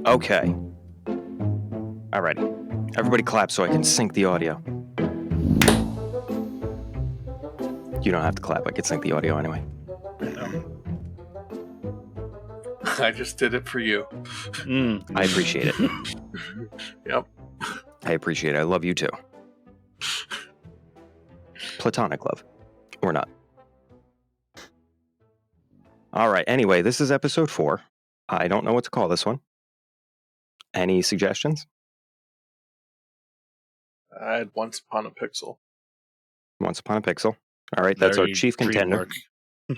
Okay. Alrighty. Everybody clap so I can sync the audio. You don't have to clap. I can sync the audio anyway. I just did it for you. I appreciate it. Yep. I appreciate it. I love you too. Platonic love. Or not. All right. Anyway, this is episode 4. I don't know what to call this one. Any suggestions? I had Once Upon a Pixel. Once Upon a Pixel. All right. That's our chief contender. I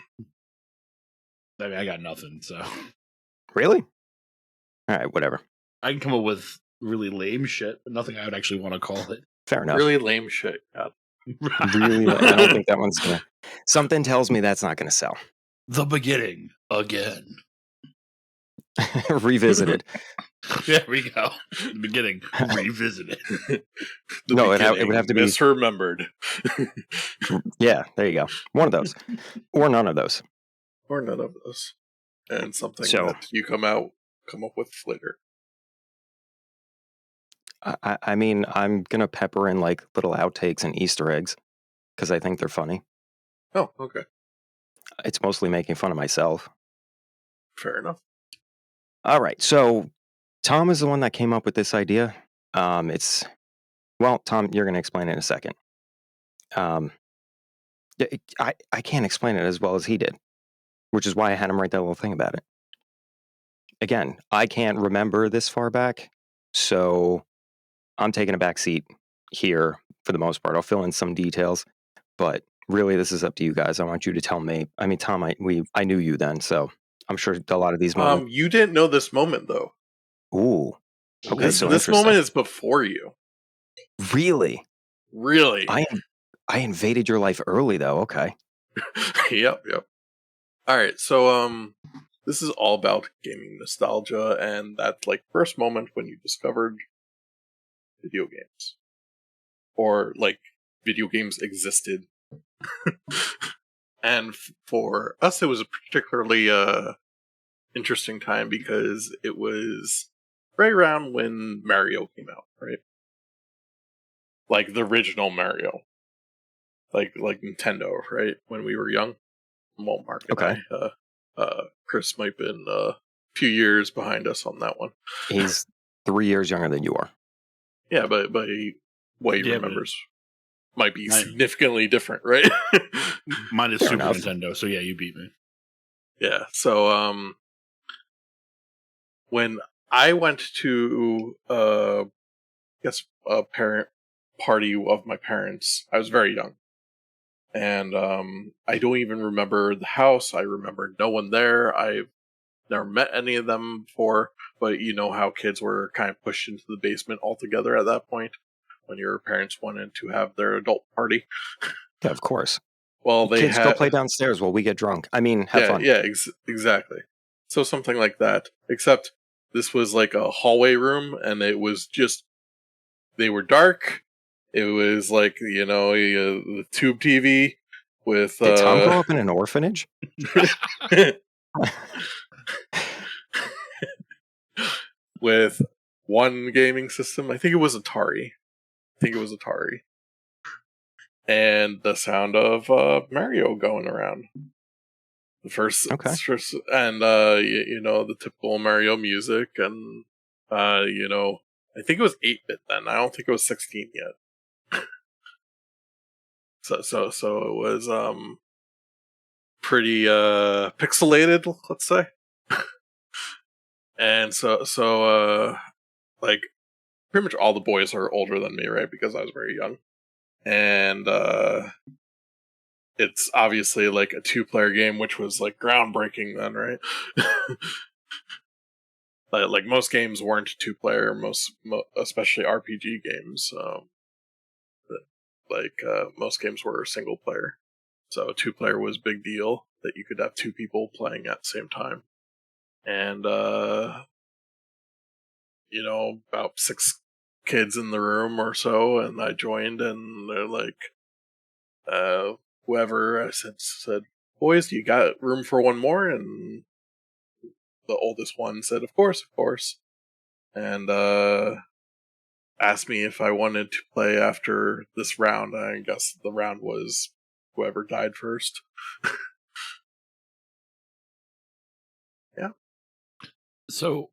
mean, I got nothing, so. Really? All right. Whatever. I can come up with really lame shit, but nothing I would actually want to call it. Fair enough. Really lame shit. God. Really? I don't think that one's going to. Something tells me that's not going to sell. The beginning again. Revisited. There we go. The beginning revisited. No, it would have to be misremembered. Yeah, there you go. One of those, or none of those, or none of those, and something that you come up with later. I mean, I'm gonna pepper in like little outtakes and Easter eggs because I think they're funny. Oh, okay. It's mostly making fun of myself. Fair enough. All right, so Tom is the one that came up with this idea. Tom, you're gonna explain it in a second. I can't explain it as well as he did, which is why I had him write that little thing about it. Again, I can't remember this far back, so I'm taking a back seat here for the most part. I'll fill in some details, but really this is up to you guys. I want you to tell me. I mean, Tom, I knew you then, so I'm sure a lot of these moments. You didn't know this moment though. Ooh. Okay, this moment is before you. Really? Really? I invaded your life early though. Okay. Yep. All right, so this is all about gaming nostalgia and that like first moment when you discovered video games, or like video games existed. And for us, it was a particularly interesting time because it was right around when Mario came out, right? Like the original Mario, like Nintendo, right? When we were young. Well, Mark and Okay. Chris might have been a few years behind us on that one. He's 3 years younger than you are. Yeah, but what he remembers might be significantly different, right? Mine is Super Nintendo, so yeah, you beat me. Yeah, so when I went to a parent party of my parents, I was very young. And I don't even remember the house. I remember no one there. I've never met any of them before, but you know how kids were kind of pushed into the basement altogether at that point when your parents wanted to have their adult party. Yeah, of course. Well, kids go play downstairs while we get drunk. I mean, have fun. Yeah, exactly. So something like that. Except this was like a hallway room, and it was just they were dark. It was like, the tube TV with... Did Tom grow up in an orphanage? With one gaming system. I think it was Atari. And the sound of Mario going around. The first... and, the typical Mario music. And, I think it was 8-bit then. I don't think it was 16 yet. So it was pretty pixelated, let's say. And so like pretty much all the boys are older than me, right? Because I was very young. And it's obviously like a 2-player game, which was like groundbreaking then, right? Like most games weren't 2-player, especially RPG games. Most games were single player. So 2-player was a big deal that you could have 2 people playing at the same time. And, about 6 kids in the room or so, and I joined, and they're like, whoever I said, boys, you got room for one more? And the oldest one said, of course. and asked me if I wanted to play after this round. I guess the round was whoever died first. Yeah. So,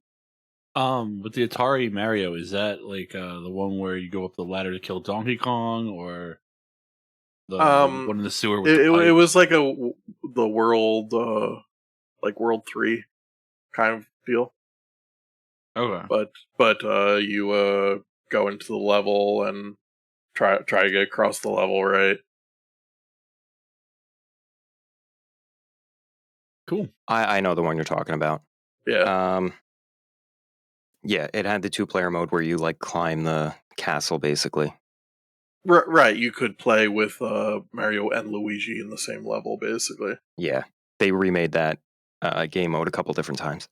with the Atari Mario, is that like the one where you go up the ladder to kill Donkey Kong, or the one in the sewer with the It pipe? was like the world, like World 3 kind of deal. Okay. But you go into the level and try to get across the level, right? Cool. I know the one you're talking about. Yeah. Yeah, it had the 2-player mode where you like climb the castle, basically. Right, you could play with Mario and Luigi in the same level, basically. Yeah, they remade that game mode a couple different times.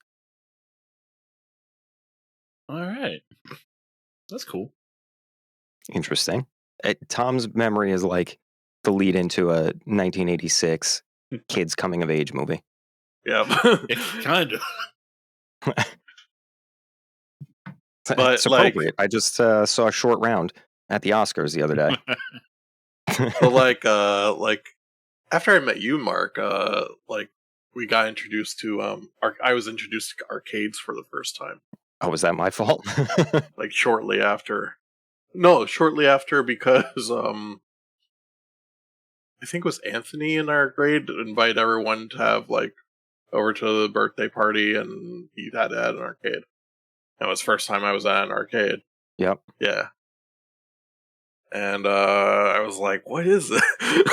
All right. That's cool. Interesting. Tom's memory is like the lead into a 1986 kids coming of age movie. Yeah. Kind of. But, It's appropriate. I just saw a short round at the Oscars the other day. but like after I met you, Mark, like we got introduced to I was introduced to arcades for the first time. Oh, was that my fault? Like shortly after. No, shortly after, because I think it was Anthony in our grade invite everyone to have like over to the birthday party, and he had to add an arcade. That was the first time I was at an arcade. Yep. Yeah. And I was like, "What is this?"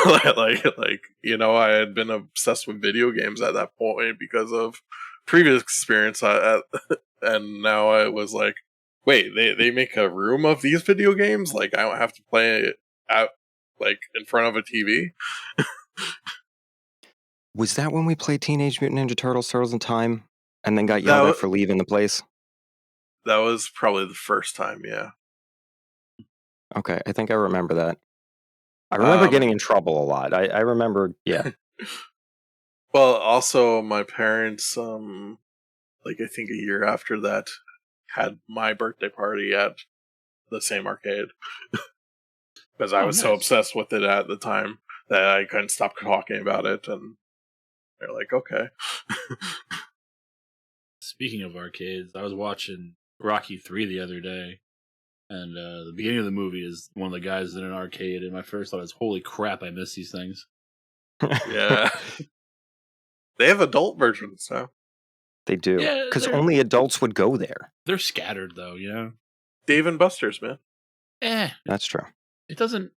like I had been obsessed with video games at that point because of previous experience, and now I was like, "Wait, they make a room of these video games? Like I don't have to play it out like in front of a TV." Was that when we played Teenage Mutant Ninja Turtles: Turtles in Time, and then got That yelled at wa- for leaving the place? that was probably the first time. Yeah. Okay, I think I remember that. I remember getting in trouble a lot. I remember, yeah. Well, also my parents, like I think a year after that, had my birthday party at the same arcade because I Oh, was so nice. obsessed with it at the time that I couldn't stop talking about it, and they're like, "Okay." Speaking of arcades, I was watching Rocky 3 the other day, and the beginning of the movie is one of the guys in an arcade, and my first thought is, holy crap, I miss these things. Yeah, they have adult versions now. They do. Yeah, Because only adults would go there. they're scattered, though, you know? Dave and Buster's, man. That's true. It doesn't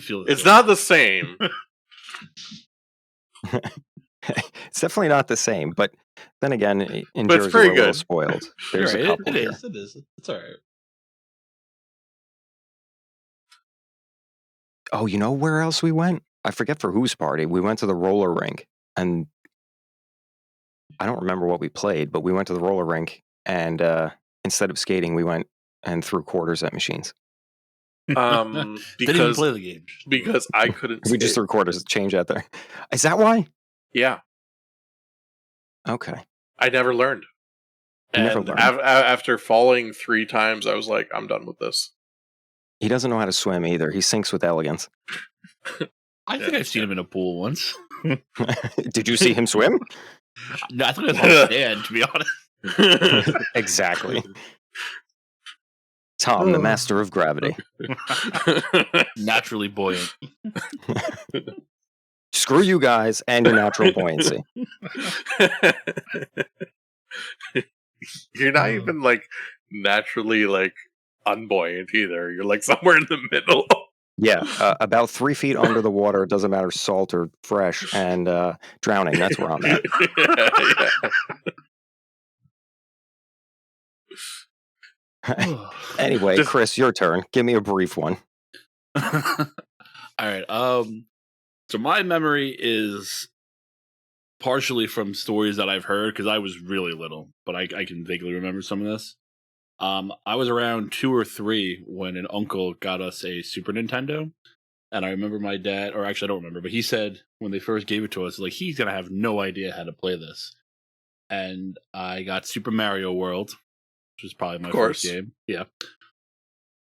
feel the It's same. not the same. It's definitely not the same, but then again, in But it's Jersey, pretty we're a little good. spoiled. There's You're a right, couple it here. is. It is. It's all right. Oh, you know where else we went? I forget for whose party. We went to the roller rink, and I don't remember what we played, but we went to the roller rink, and instead of skating, we went and threw quarters at machines. Didn't even play the game. Because I couldn't We just skate. threw quarters, change out there. Is that why? Yeah, Okay. I never learned. You never And learned. after falling 3 times, I was like, "I'm done with this." He doesn't know how to swim either. He sinks with elegance. I think I've seen him in a pool once. Did you see him swim? No, I think I was on stand, to be honest. Exactly. Tom, the master of gravity. Naturally buoyant. Screw you guys and your natural buoyancy. You're not even like naturally like unbuoyant either. You're like somewhere in the middle. Yeah, about 3 feet under the water. It doesn't matter, salt or fresh, and drowning. That's where I'm at. Anyway, Just- Chris, your turn. Give me a brief one. All right. So my memory is partially from stories that I've heard because I was really little, but I can vaguely remember some of this. I was around 2 or 3 when an uncle got us a Super Nintendo, and I remember my dad, or actually I don't remember, but he said when they first gave it to us, like he's gonna have no idea how to play this, and I got Super Mario World, which is probably my Of first course. game. Yeah.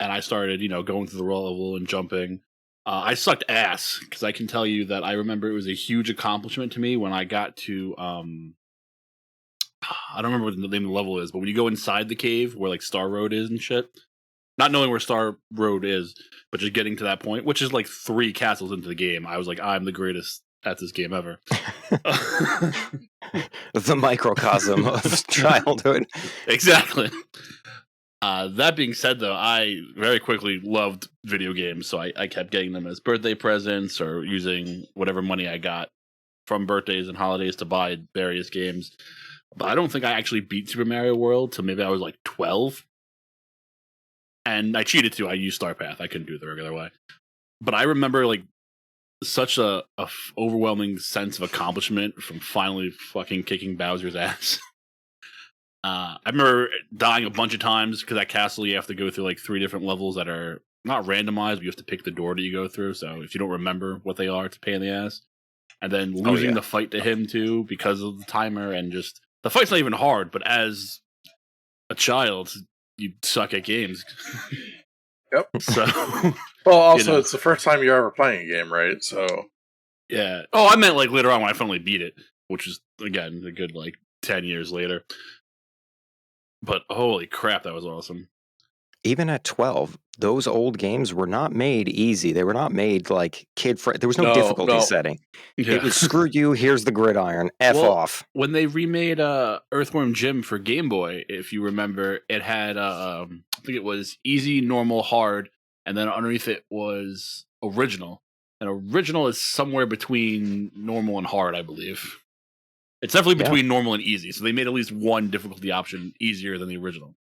And I started, going through the level and jumping. I sucked ass because I can tell you that I remember it was a huge accomplishment to me when I got to I don't remember what the name of the level is, but when you go inside the cave where like Star Road is and shit, not knowing where Star Road is, but just getting to that point, which is like 3 castles into the game, I was like, I'm the greatest at this game ever. The microcosm of childhood. Exactly. That being said, though, I very quickly loved video games, so I kept getting them as birthday presents or using whatever money I got from birthdays and holidays to buy various games. But I don't think I actually beat Super Mario World till maybe I was like 12. And I cheated too. I used Star Path. I couldn't do it the regular way. But I remember like such a overwhelming sense of accomplishment from finally fucking kicking Bowser's ass. I remember dying a bunch of times because that castle you have to go through like 3 different levels that are not randomized, but you have to pick the door that you go through. So if you don't remember what they are, it's a pain in the ass. And then losing the fight to him too because of the timer, and just the fight's not even hard, but as a child, you suck at games. Yep. So well, also it's the first time you're ever playing a game, right? So yeah. Oh, I meant like later on when I finally beat it, which is again a good like 10 years later. But holy crap, that was awesome. Even at 12, those old games were not made easy. They were not made like kid-friendly. There was no difficulty setting. Yeah. It was screw you, here's the gridiron, off. When they remade Earthworm Jim for Game Boy, if you remember, it had, I think it was easy, normal, hard, and then underneath it was original. And original is somewhere between normal and hard, I believe. It's definitely between normal and easy, so they made at least one difficulty option easier than the original.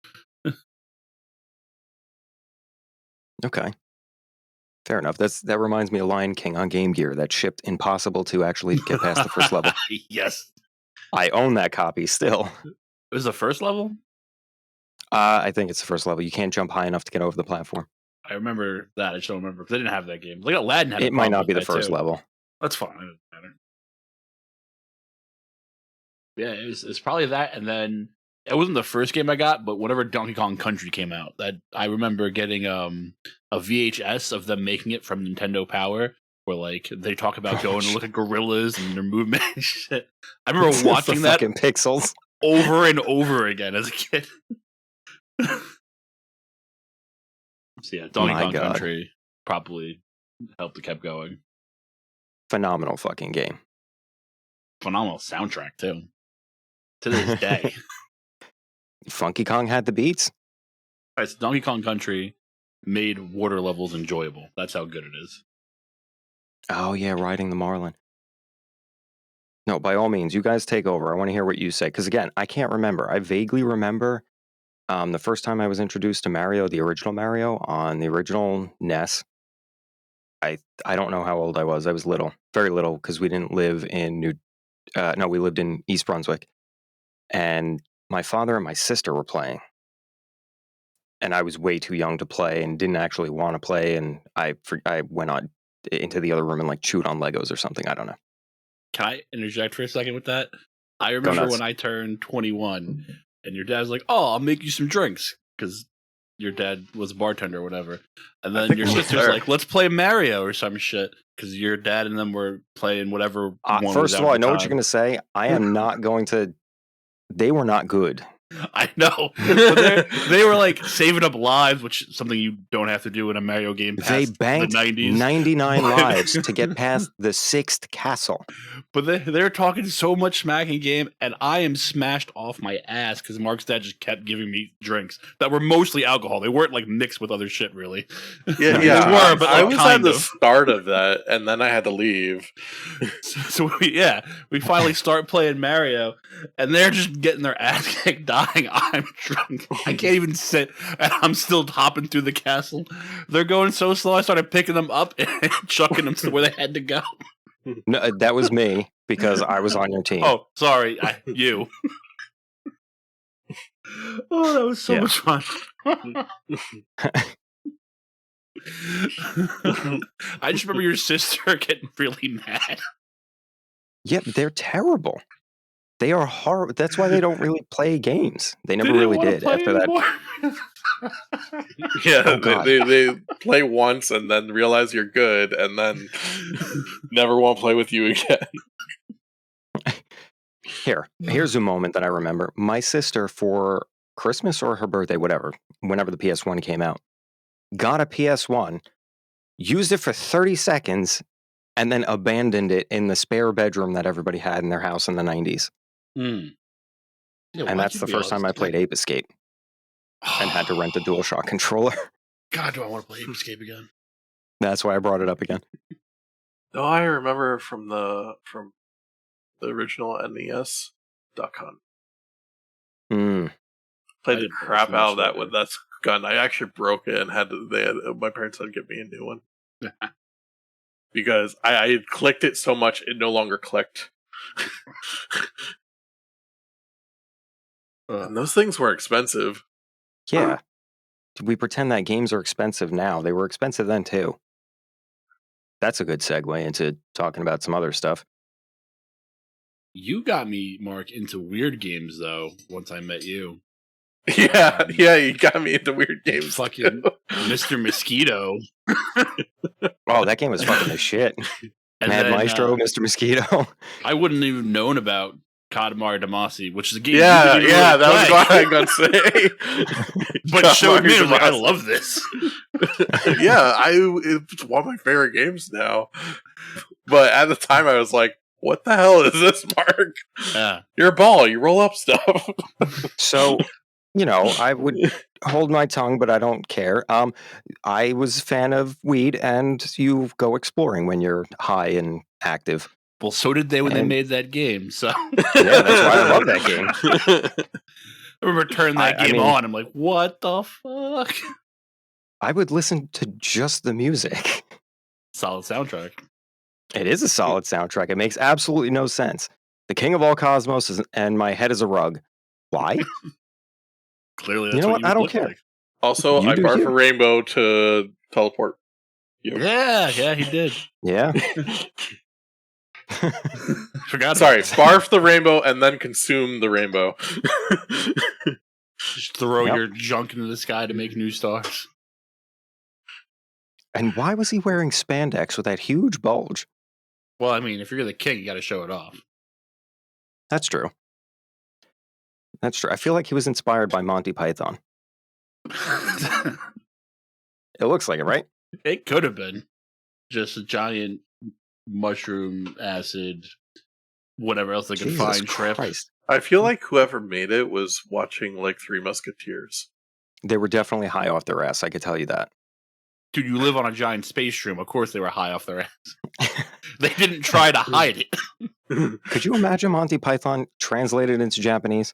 Okay. Fair enough. That reminds me of Lion King on Game Gear that shipped impossible to actually get past the first level. Yes. I own that copy still. It was the first level? I think it's the first level. You can't jump high enough to get over the platform. I remember that. I just don't remember because I didn't have that game. Like Aladdin had it might not be the first level. That's fine. It doesn't matter. Yeah, it's probably that, and then it wasn't the first game I got, but whenever Donkey Kong Country came out, that I remember getting a VHS of them making it from Nintendo Power, where like they talk about going to look at gorillas and their movement and shit. I remember watching that fucking pixels over and over again as a kid. So yeah, Donkey Kong Country probably helped it keep going. Phenomenal fucking game. Phenomenal soundtrack too. To this day. Funky Kong had the beats. All right, so Donkey Kong Country made water levels enjoyable. That's how good it is. Oh yeah, riding the Marlin. No, by all means, you guys take over. I want to hear what you say. Because again, I can't remember. I vaguely remember the first time I was introduced to Mario, the original Mario, on the original NES. I don't know how old I was. I was little. Very little, because we didn't live in we lived in East Brunswick. And my father and my sister were playing. And I was way too young to play and didn't actually want to play. And I went on into the other room and like chewed on Legos or something. I don't know. Can I interject for a second with that? I remember when I turned 21 and your dad's like, "Oh, I'll make you some drinks," because your dad was a bartender or whatever. And then your sister's like, "Let's play Mario or some shit," because your dad and them were playing whatever. First of all, I know what you're going to say. I am not going to. They were not good. I know. But they were like saving up lives, which is something you don't have to do in a Mario game past they banked the 90s. 99 lives to get past the 6th castle. But they're talking so much smack in game, and I am smashed off my ass because Mark's dad just kept giving me drinks that were mostly alcohol. They weren't like mixed with other shit, really. Yeah, They were, but I like, was at the start of that, and then I had to leave. So we finally start playing Mario, and they're just getting their ass kicked, dying. I'm drunk. I can't even sit, and I'm still hopping through the castle. They're going so slow, I started picking them up and chucking them to where they had to go. No, that was me because I was on your team. Oh, sorry, you. Oh, that was so much fun. I just remember your sister getting really mad. Yeah, they're terrible. They are horrible. That's why they don't really play games. They never didn't really wanna did play after that. anymore. Yeah, Oh, God. they play once and then realize you're good, and then never want to play with you again. Here's a moment that I remember. My sister, for Christmas or her birthday, whatever, whenever the PS1 came out, got a PS1, used it for 30 seconds, and then abandoned it in the spare bedroom that everybody had in their house in the 90s. Hmm. Yeah, And why'd that's you the be all first time I this played kid? Ape Escape and had to rent a DualShock controller. God, do I want to play Ape Escape again? That's why I brought it up again. No, I remember from the original NES, Duck Hunt. Mm. Played I the didn't play crap too out of much that with that gun. I actually broke it and my parents had to get me a new one. Because I had clicked it so much it no longer clicked. And those things were expensive. Yeah. We pretend that games are expensive now. They were expensive then, too. That's a good segue into talking about some other stuff. You got me, Mark, into weird games though. Once I met you, Yeah, you got me into weird games. fucking too. Mr. Mosquito, Oh, that game was fucking the shit. and Mad then Maestro, Mr. Mosquito. I wouldn't even known about Katamari Damacy, which is a game Yeah, you didn't really that was play. what I was gonna say. But showed me, I was like, I Damacy. love this. Yeah, it's one of my favorite games now. But at the time, I was like, "What the hell is this, Mark? Yeah, You're a ball. You roll up stuff." So, I would hold my tongue, but I don't care. I was a fan of weed, and you go exploring when you're high and active. well, so did they when they And- made that game. So Yeah, that's why I love that game. I remember turning that I game mean- on. I'm like, what the fuck? I would listen to just the music. Solid soundtrack. It is a solid soundtrack. It makes absolutely no sense. The king of all cosmos and my head is a rug. Why? Clearly, You that's know what what? you I would don't look care. like. Also, You I do barf you. a rainbow to teleport. You. Yeah, he did. Yeah. Forgot. Sorry, about that. barf the rainbow and then consume the rainbow. Just throw Yep. your junk into the sky to make new stars. And why was he wearing spandex with that huge bulge? Well, I mean, if you're the king, you got to show it off. That's true. That's true. I feel like he was inspired by Monty Python. It looks like it, right? It could have been just a giant mushroom acid, whatever else they could Jesus find. Shrimp. Christ. I feel like whoever made it was watching like Three Musketeers. They were definitely high off their ass, I could tell you that. Dude, you live on a giant space shroom. Of course, they were high off their ass. They didn't try to hide it. Could you imagine Monty Python translated into Japanese?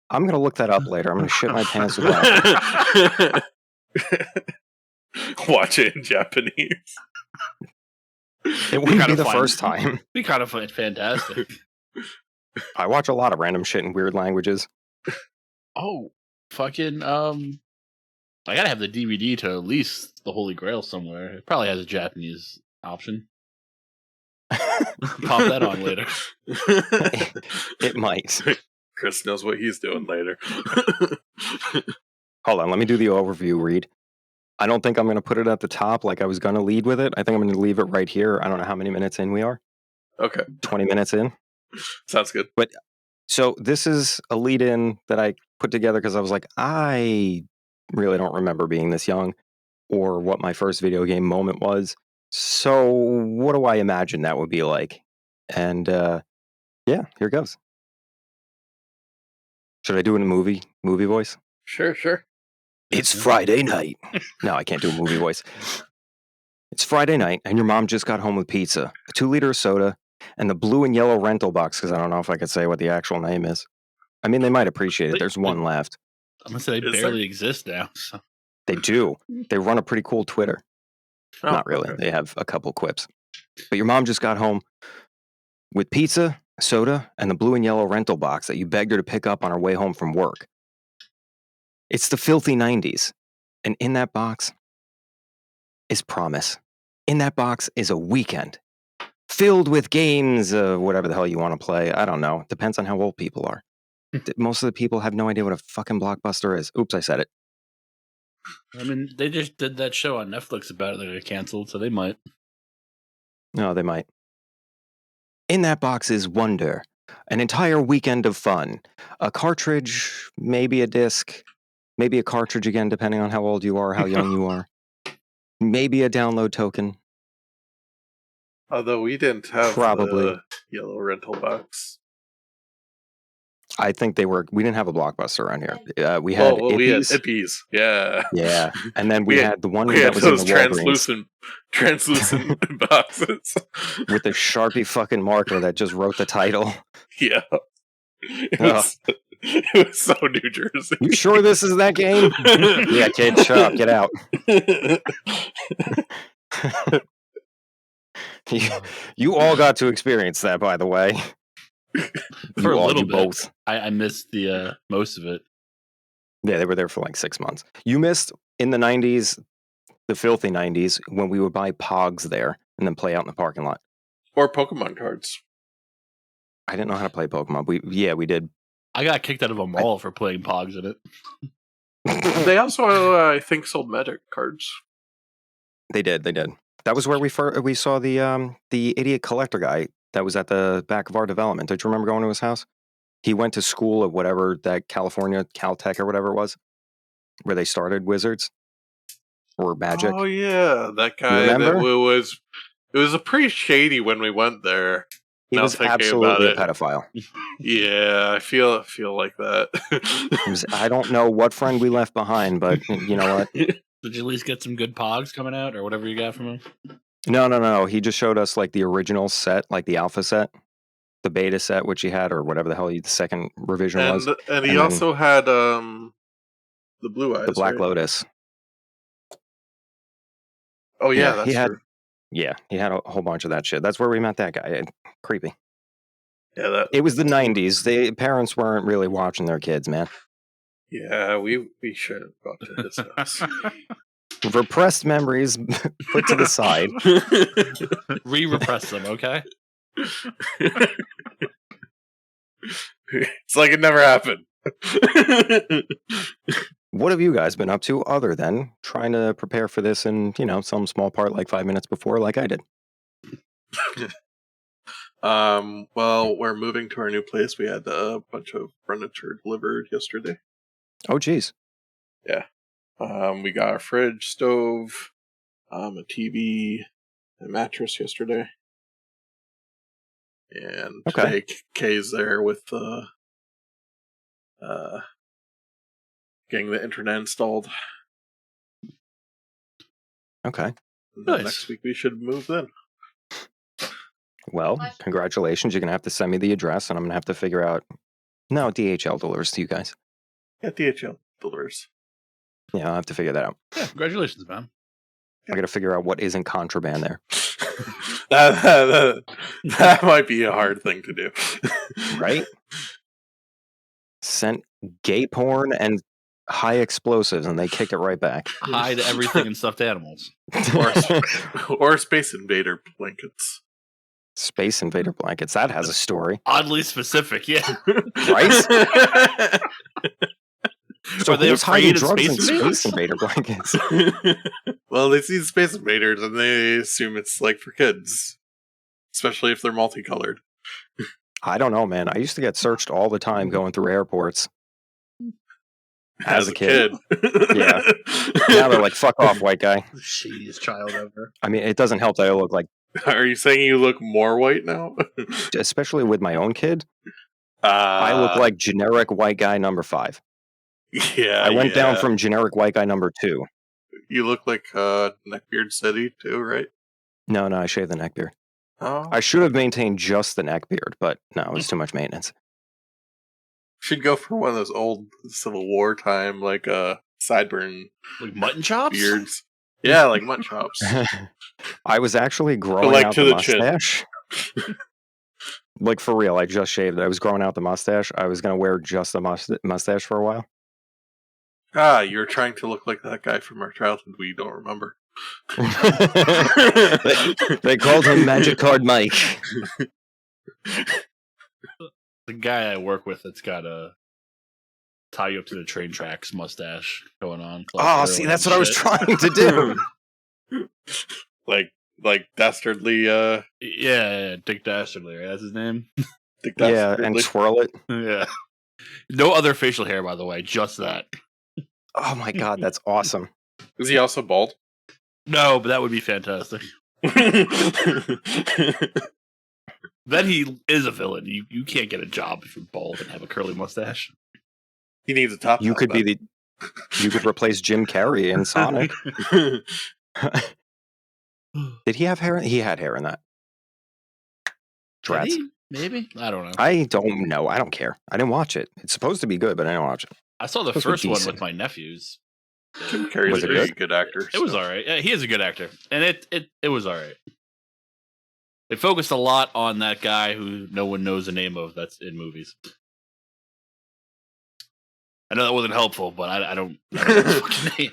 I'm going to look that up later. I'm going to shit my pants with that. Watch it in Japanese. It wouldn't be kinda the fun. first time. Be kind of fantastic. I watch a lot of random shit in weird languages. Oh, fucking I gotta have the DVD to at least the Holy Grail somewhere. It probably has a Japanese option. Pop that on later. It might. Chris knows what he's doing later. Hold on, let me do the overview read. I don't think I'm going to put it at the top like I was going to lead with it. I think I'm going to leave it right here. I don't know how many minutes in we are. Okay, 20 minutes in. sounds good. So this is a lead in that I put together because I was like, I really don't remember being this young or what my first video game moment was. So what do I imagine that would be like? And yeah, here goes. Should I do it in a movie voice? Sure. It's Friday night. No, I can't do a movie voice. It's Friday night, and your mom just got home with pizza, a 2-liter soda, and the blue and yellow rental box, because I don't know if I could say what the actual name is. I mean, they might appreciate it. There's one left. I'm gonna say they Is barely exist now. So. They do. They run a pretty cool Twitter. Oh, Not really. okay. They have a couple quips. But your mom just got home with pizza, soda, and the blue and yellow rental box that you begged her to pick up on her way home from work. It's the filthy 90s. And in that box is promise. In that box is a weekend filled with games, whatever the hell you want to play. I don't know. Depends on how old people are. Most of the people have no idea what a fucking Blockbuster is. Oops, I said it. I mean, they just did that show on Netflix about it that got canceled, so they might. No, they might. In that box is wonder, an entire weekend of fun, a cartridge, maybe a disc, maybe a cartridge again, depending on how old you are, how young you are, maybe a download token. Although we didn't have Probably. the yellow rental box. I think we didn't have a Blockbuster around here. We had we had Ippies. Ippies, yeah. Yeah, and then we had the one we that had was in those the Walgreens translucent boxes. with the Sharpie fucking marker that just wrote the title. Yeah. It was so New Jersey. You sure this is that game? Yeah, kid, shut up, get out. You all got to experience that, by the way. For a little bit. Both. I missed the most of it. Yeah, they were there for like 6 months. You missed in the 90s, the filthy 90s, when we would buy Pogs there and then play out in the parking lot. Or Pokemon cards. I didn't know how to play Pokemon. We did. I got kicked out of a mall for playing Pogs in it. They also, I think, sold Magic cards. They did. That was where we saw the idiot collector guy that was at the back of our development. Don't you remember going to his house? He went to school at whatever that California, Caltech or whatever it was, where they started Wizards or Magic. Oh yeah, that guy. That it was a pretty shady when we went there. He was absolutely a pedophile. Yeah, I feel like that. I don't know what friend we left behind, but you know what? Did you at least get some good Pogs coming out or whatever you got from him? No. He just showed us like the original set, like the alpha set, the beta set, which he had, or whatever the hell the second revision was. And he also had the Blue Eyes, the Black right? Lotus. Oh yeah, that's true. Yeah, he had a whole bunch of that shit. That's where we met that guy. Creepy. Yeah, it was the 90s. The parents weren't really watching their kids, man. Yeah, we should have got to his house. Repressed memories put to the side. Repress them, okay? It's like it never happened. What have you guys been up to other than trying to prepare for this in, some small part like 5 minutes before, like I did? Well, we're moving to our new place. We had a bunch of furniture delivered yesterday. Oh, geez. Yeah. We got a fridge, stove, a TV, a mattress yesterday. And today Kay's there with getting the internet installed. Okay. Nice. Next week we should move then. Well, congratulations. You're going to have to send me the address, and I'm going to have to figure out... No, DHL delivers to you guys. Yeah, DHL delivers. Yeah, I'll have to figure that out. Yeah, congratulations, man. I got to figure out what isn't contraband there. that might be a hard thing to do. Right? Sent gay porn and high explosives, and they kicked it right back. Hi to everything and stuffed animals. Or Space Invader blankets. Space Invader blankets. That has a story. Oddly specific, yeah. Right? So are they afraid of Space Invader blankets? Well, they see Space Invaders and they assume it's like for kids, especially if they're multicolored. I don't know, man. I used to get searched all the time going through airports. As a kid. Yeah. Now they're like, fuck off, white guy. The shadiest child ever. I mean, it doesn't help that I look like... Are you saying you look more white now? Especially with my own kid. I look like generic white guy number 5. Yeah, I went down from generic white guy number 2. You look like Neckbeard City too, right? No, I shaved the neck beard. Oh. I should have maintained just the neck beard, but no, it was too much maintenance. Should go for one of those old Civil War time, like sideburn, like mutton chops beards. Yeah, like mutton chops. I was actually growing out the mustache. Like for real, I just shaved it. I was growing out the mustache. I was gonna wear just the mustache for a while. You're trying to look like that guy from our childhood we don't remember. They called him Magic Card Mike. The guy I work with that's got a tie you up to the train tracks mustache going on. Oh, see, that's what I was trying to do. like dastardly. Yeah, Dick Dastardly, right? That's his name. Dick Yeah, dastardly. and swirl it. Yeah. No other facial hair, by the way, just that. Oh my god, that's awesome. Is he also bald? No, but that would be fantastic. Then he is a villain. You can't get a job if you're bald and have a curly mustache. He needs a top. You could be the. You could replace Jim Carrey in Sonic. Did he have hair? He had hair in that. Drats. Maybe? I don't know. I don't know. I don't care. I didn't watch it. It's supposed to be good, but I didn't watch it. I saw the Those first were one decent. with my nephews. Jim Carrey's Was a it very good? good actor. It was all right. Yeah, he is a good actor, and it was all right. They focused a lot on that guy who no one knows the name of that's in movies. I know that wasn't helpful, but I don't know his fucking name.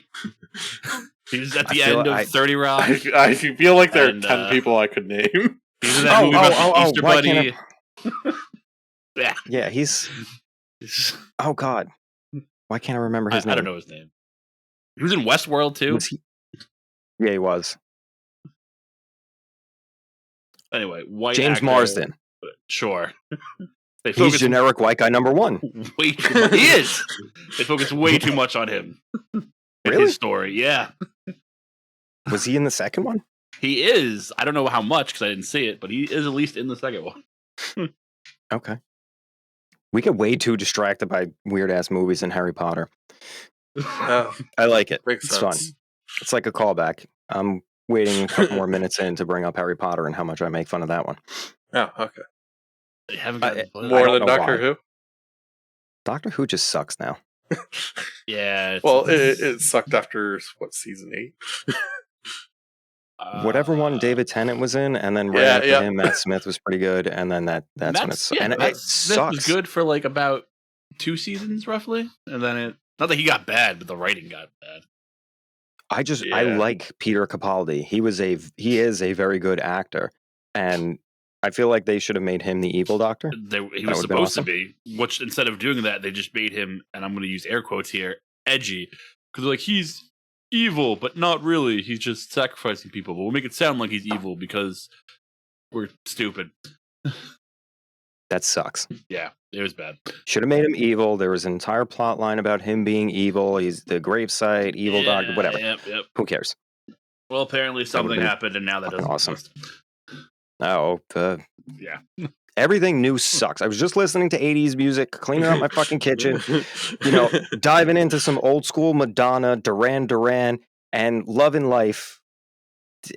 He was at the end of 30 Rock. I feel like there are 10 And, people I could name. He was in that movie about the Easter why Bunny. can't Yeah. Yeah, he's. Oh god, why can't I remember his name? I don't know his name. He was in Westworld too. Was he? Yeah, he was. Anyway, white James actor, Marsden. Sure. They He's focus generic white guy number one. way too much. He is. They focus way too much on him. And Really? his story, yeah. Was he in the second one? He is. I don't know how much because I didn't see it, but he is at least in the second one. Okay. We get way too distracted by weird ass movies in Harry Potter. Oh, I like it. makes It's sense. fun. It's like a callback. I'm waiting a couple more minutes in to bring up Harry Potter and how much I make fun of that one. Oh, okay. They haven't gotten I More don't than know Doctor why. Who? Doctor Who just sucks now. Yeah. it's- Well, it sucked after, what, season 8? Whatever one David Tennant was in, and then right Yeah, after yeah. him, Matt Smith was pretty good, and then that's when it's and Matt it Smith was sucks. good for like about 2 seasons roughly, and then it not that he got bad, but the writing got bad. I Yeah. like Peter Capaldi. He is a very good actor, and I feel like they should have made him the evil Doctor. He That was would've been supposed awesome. to be, which instead of doing that, they just made him, and I'm going to use air quotes here, edgy, because like he's evil, but not really. He's just sacrificing people, but we'll make it sound like he's evil because we're stupid. That sucks. Yeah, it was bad. Should have made him evil. There was an entire plot line about him being evil. He's the gravesite, evil Doctor, whatever. Yep. Who cares? Well, apparently something been happened, and now that fucking doesn't awesome. exist. Oh, Yeah. everything new sucks. I was just listening to 80s music, cleaning up my fucking kitchen, you know, diving into some old school Madonna, Duran Duran, and loving life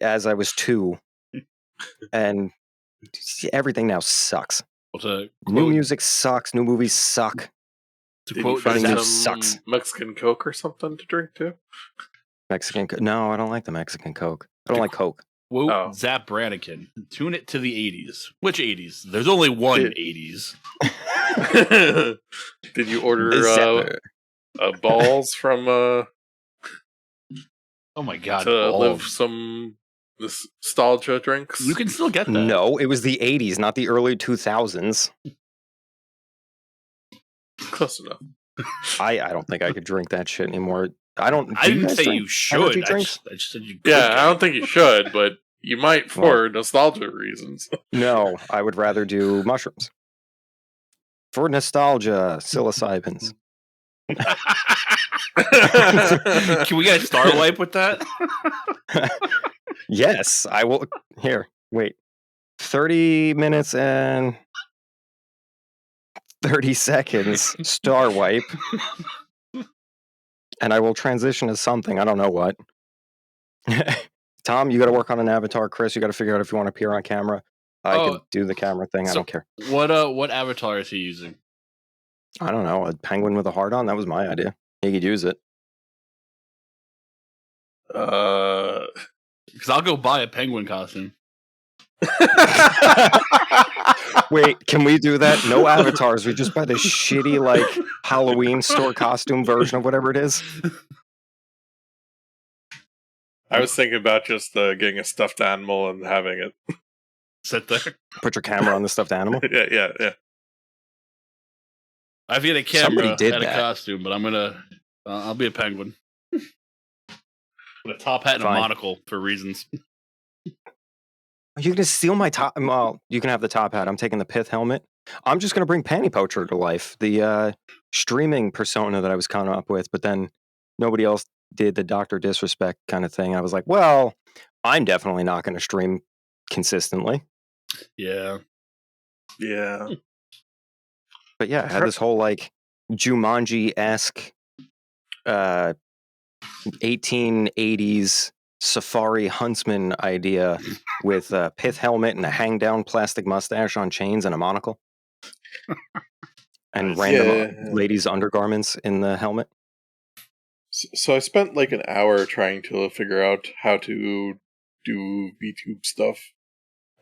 as I was 2. And everything now sucks. Well, to New quote, music sucks. New movies suck. to Did you quote find everything Zap- new sucks. Mexican Coke or something to drink too? Mexican No, I don't like the Mexican Coke. I don't like Coke. quote Oh. Zap Brannigan, tune it to the 80s. Which 80s? There's only one It- 80s. Did you order Zapper. balls from Oh my god. to all live of- some nostalgia drinks? You can still get that. No, it was the 80s, not the early 2000s. Close enough. I don't think I could drink that shit anymore. I don't. I do didn't guys say drink you energy should. drinks? I just said you could. Yeah, get I it. don't think you should, but you might for nostalgia reasons. No, I would rather do mushrooms. For nostalgia, psilocybins. Can we get a star wipe with that? Yes, I will. Here, wait. 30 minutes and 30 seconds, star wipe. And I will transition to something. I don't know what. Tom, you got to work on an avatar. Chris, you got to figure out if you want to appear on camera. I Oh, could do the camera thing. I so- don't care. What avatar is he using? I don't know. A penguin with a heart on? That was my idea. He could use it. Because I'll go buy a penguin costume. Wait, can we do that? No avatars. We just buy the shitty, like, Halloween store costume version of whatever it is. I was thinking about just getting a stuffed animal and having it sit there. Put your camera on the stuffed animal. yeah. I've got a Somebody camera did and a that. costume, but I'm gonna. I'll be a penguin with a top hat and Fine. a monocle for reasons. You can steal my top. Well, you can have the top hat. I'm taking the pith helmet. I'm just going to bring Panty Poacher to life, the streaming persona that I was coming up with, but then nobody else did the Dr. Disrespect kind of thing. I was like, well, I'm definitely not going to stream consistently. Yeah. But yeah, I had this whole like Jumanji-esque 1880s safari huntsman idea with a pith helmet and a hang-down plastic mustache on chains and a monocle. And random ladies' undergarments in the helmet. So I spent like an hour trying to figure out how to do VTube stuff.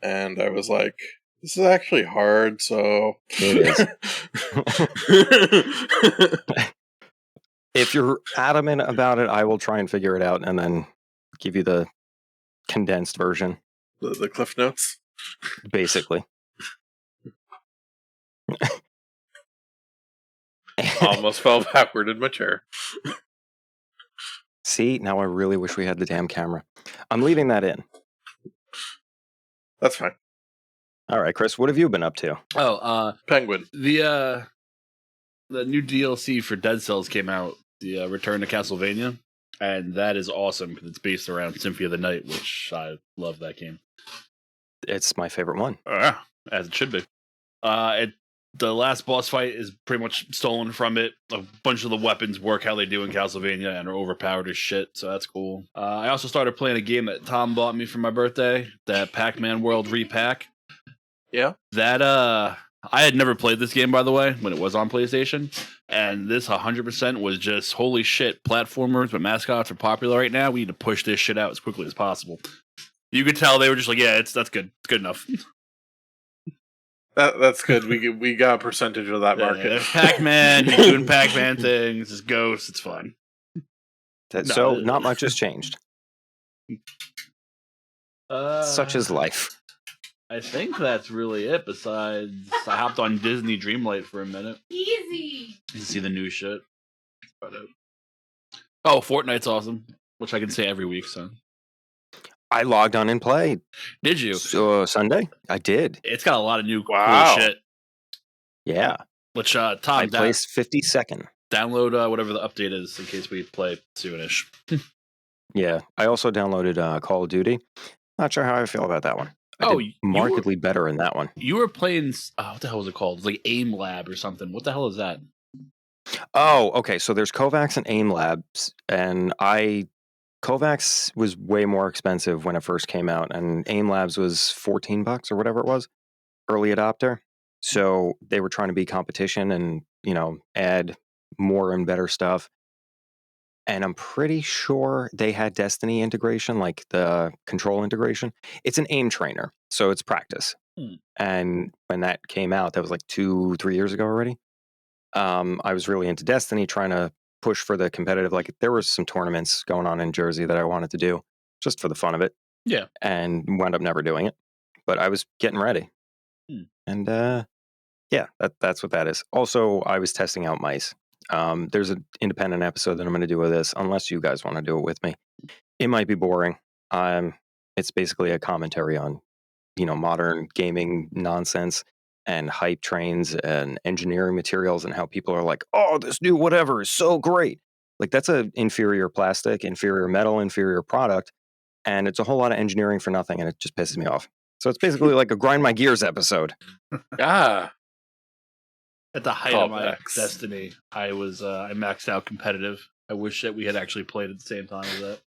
And I was like, this is actually hard, so... It is. If you're adamant about it, I will try and figure it out and then give you the condensed version. The Cliff Notes? Basically. Almost fell backward in my chair. See, now I really wish we had the damn camera. I'm leaving that in. That's fine. All right, Chris, what have you been up to? Oh, Penguin. The new DLC for Dead Cells came out, the Return to Castlevania, and that is awesome because it's based around Symphony of the Night, which I love that game. It's my favorite one. As it should be. The last boss fight is pretty much stolen from it. A bunch of the weapons work how they do in Castlevania and are overpowered as shit, so that's cool. I also started playing a game that Tom bought me for my birthday, that Pac-Man World Repack. Yeah? That, I had never played this game, by the way, when it was on PlayStation, and this 100% was just, holy shit, platformers with mascots are popular right now, we need to push this shit out as quickly as possible. You could tell they were just like, yeah, that's good. It's good enough. That's good. We got a percentage of that market. Yeah, Pac-Man, you're doing Pac-Man things, it's ghosts, it's fun. So not much has changed. Such is life. I think that's really it, besides I hopped on Disney Dreamlight for a minute. Easy. To see the new shit. Oh, Fortnite's awesome, which I can say every week, so. I logged on and played. Did you? Sunday? I did. It's got a lot of new cool shit. Yeah. Which, Tom, I placed 52nd. Download whatever the update is in case we play soonish. Yeah. I also downloaded Call of Duty. Not sure how I feel about that one. I did markedly better in that one. You were playing, what the hell was it called? It's like Aim Lab or something. What the hell is that? Oh, okay. So there's Kovacs and Aim Labs, and Kovacs was way more expensive when it first came out, and Aim Labs was $14 or whatever it was, early adopter. So they were trying to be competition and, add more and better stuff. And I'm pretty sure they had Destiny integration, like the control integration. It's an aim trainer, so it's practice. And when that came out, that was like 2-3 years ago already. I was really into Destiny, trying to push for the competitive. Like there was some tournaments going on in Jersey that I wanted to do just for the fun of it. Yeah. And wound up never doing it. But I was getting ready. And yeah, that's what that is. Also, I was testing out mice. There's an independent episode that I'm going to do with this, unless you guys want to do it with me. It might be boring. It's basically a commentary on, modern gaming nonsense and hype trains and engineering materials and how people are like, oh, this new whatever is so great. Like that's an inferior plastic, inferior metal, inferior product. And it's a whole lot of engineering for nothing. And it just pisses me off. So it's basically like a grind my gears episode. At the height of my Destiny, I maxed out competitive. I wish that we had actually played at the same time as that.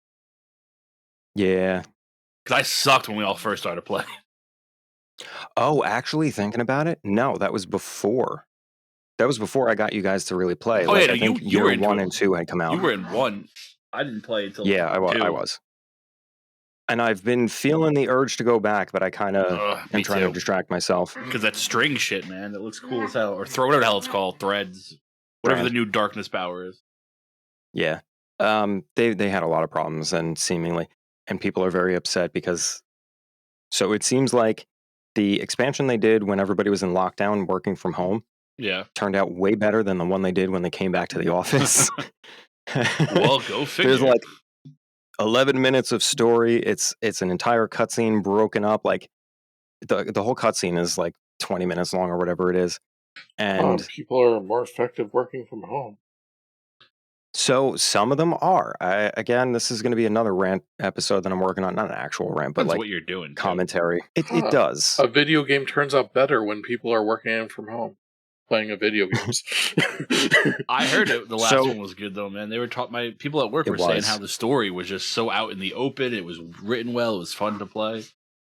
Yeah. Because I sucked when we all first started playing. Oh, actually, thinking about it, no, that was before. That was before I got you guys to really play. Oh, like, yeah, I think you were year 1 and 2 had come out. You were in 1. I didn't play until yeah, I was. And I've been feeling the urge to go back, but I kind of am trying to distract myself. Because that string shit, man, that looks cool as hell. Or whatever the hell it's called, threads. Whatever the new darkness power is. Yeah. They had a lot of problems, and seemingly. and people are very upset because. So it seems like the expansion they did when everybody was in lockdown, working from home, turned out way better than the one they did when they came back to the office. Well, go figure. There's like 11 minutes of story. It's an entire cutscene broken up. Like the whole cutscene is like 20 minutes long or whatever it is. And people are more effective working from home. So some of them are. Again, this is going to be another rant episode that I'm working on. Not an actual rant, but Depends like what you're doing. Commentary. It does. A video game turns out better when people are working from home, playing a video games. I heard it. The last one was good though, man. They were my people at work were saying how the story was just so out in the open. It was written well. It was fun to play.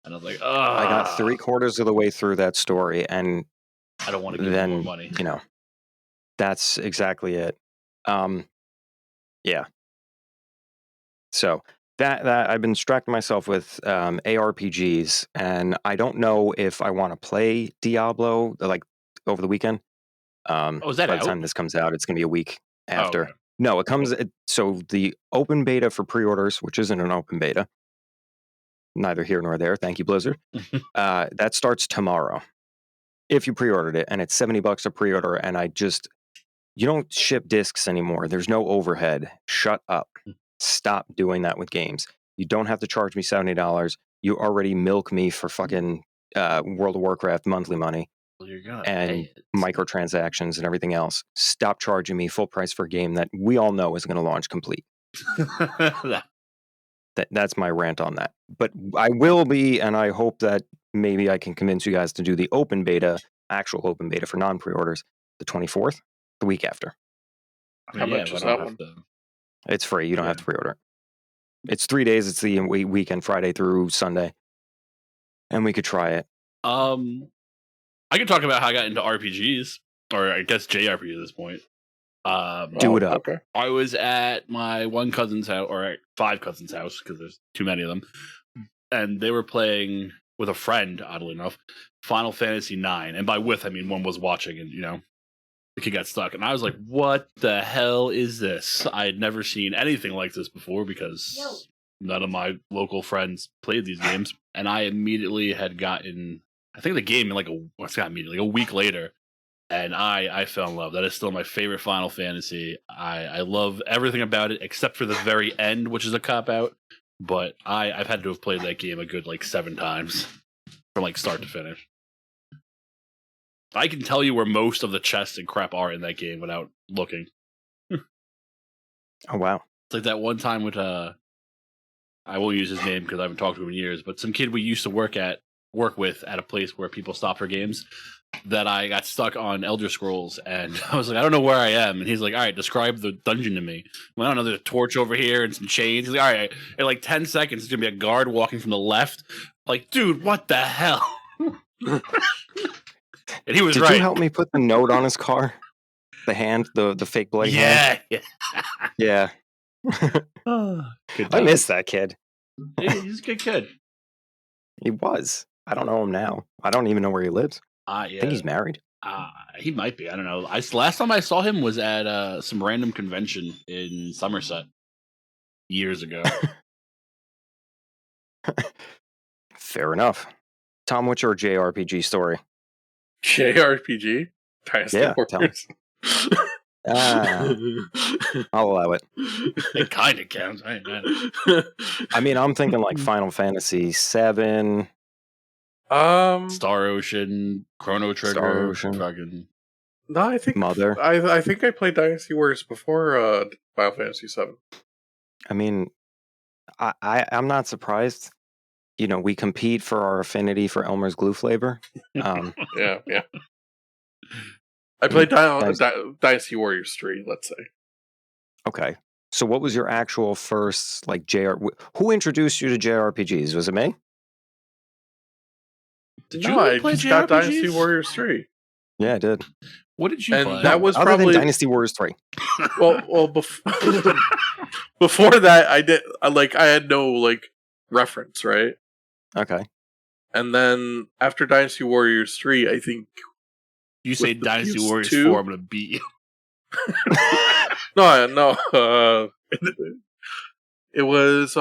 And I was like, oh. I got 3/4 of the way through that story, and I don't want to give them more money. You know, that's exactly it. Yeah. So that I've been distracting myself with ARPGs, and I don't know if I want to play Diablo like over the weekend. Is that by out? the time this comes out, it's going to be a week after. Okay. No, it comes. So the open beta for pre-orders, which isn't an open beta, neither here nor there. Thank you, Blizzard. That starts tomorrow. If you pre-ordered it, and it's $70 a pre-order, and you don't ship discs anymore. There's no overhead. Shut up. Stop doing that with games. You don't have to charge me $70. You already milk me for fucking World of Warcraft monthly money. Well, you're gonna and microtransactions and everything else. Stop charging me full price for a game that we all know is going to launch complete. That's my rant on that. But I will be, and I hope that maybe I can convince you guys to do the open beta, actual open beta for non-pre-orders, the 24th, the week after. How much is that one? It's free. You don't have to pre-order it. It's 3 days. It's the weekend, Friday through Sunday. And we could try it. I can talk about how I got into RPGs, or I guess JRPG at this point. Do it up. Okay. I was at my one cousin's house, or 5 cousins' house, because there's too many of them, and they were playing with a friend, oddly enough, Final Fantasy IX. And by with, I mean one was watching, and the kid got stuck. And I was like, what the hell is this? I had never seen anything like this before because none of my local friends played these games. And I immediately had gotten, I think the game in a week later. And I fell in love. That is still my favorite Final Fantasy. I love everything about it except for the very end, which is a cop-out. But I've had to have played that game a good 7 times from start to finish. I can tell you where most of the chests and crap are in that game without looking. Oh, wow. It's like that one time with, I won't use his name because I haven't talked to him in years, but some kid we used to work with at a place where people stop for games, that I got stuck on Elder Scrolls, and I was like, I don't know where I am. And he's like, all right, describe the dungeon to me. Well, I don't know, there's a torch over here and some chains. He's like, all right, in 10 seconds, it's going to be a guard walking from the left. Like, dude, what the hell? And he was right. Did you help me put the note on his car? The hand, the fake bloody hand? Yeah. I miss that kid. He's a good kid. He was. I don't know him now. I don't even know where he lives. I think he's married. He might be. I don't know. Last time I saw him was at some random convention in Somerset years ago. Fair enough. Tom, what's your JRPG story? JRPG? Yeah, Warriors. I'll allow it. It kind of counts. I mean, I'm thinking Final Fantasy VII. Star Ocean, Chrono Trigger, Star Ocean. fucking. No, I think Mother. I think I played Dynasty Warriors before Final Fantasy VII. I mean, I'm not surprised. We compete for our affinity for Elmer's glue flavor. Yeah. I played Dynasty Warriors 3, let's say. Okay. So what was your actual first who introduced you to JRPGs? Was it me? Did you play I just JRPGs? got Dynasty Warriors 3. Yeah, I did. What did you play? That was Other probably than Dynasty Warriors 3. Well, before that, I did I had no reference, right? Okay. And then after Dynasty Warriors 3, I think you say Dynasty Warriors 2? 4, I'm gonna beat you. No. It was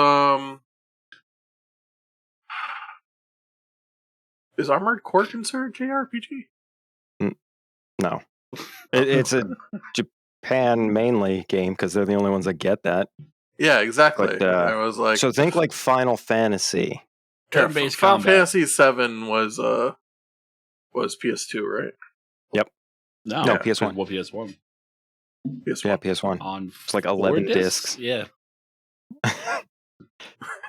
Is Armored Core considered JRPG? No, it's a Japan mainly game because they're the only ones that get that. Yeah, exactly. But I was like, so think like Final Fantasy. Turn-based Final combat. Fantasy VII was PS2, right? No, No, PS1. Well, PS1. PS1. Yeah, PS1. On It's like 4 11 discs. Yeah. Yeah,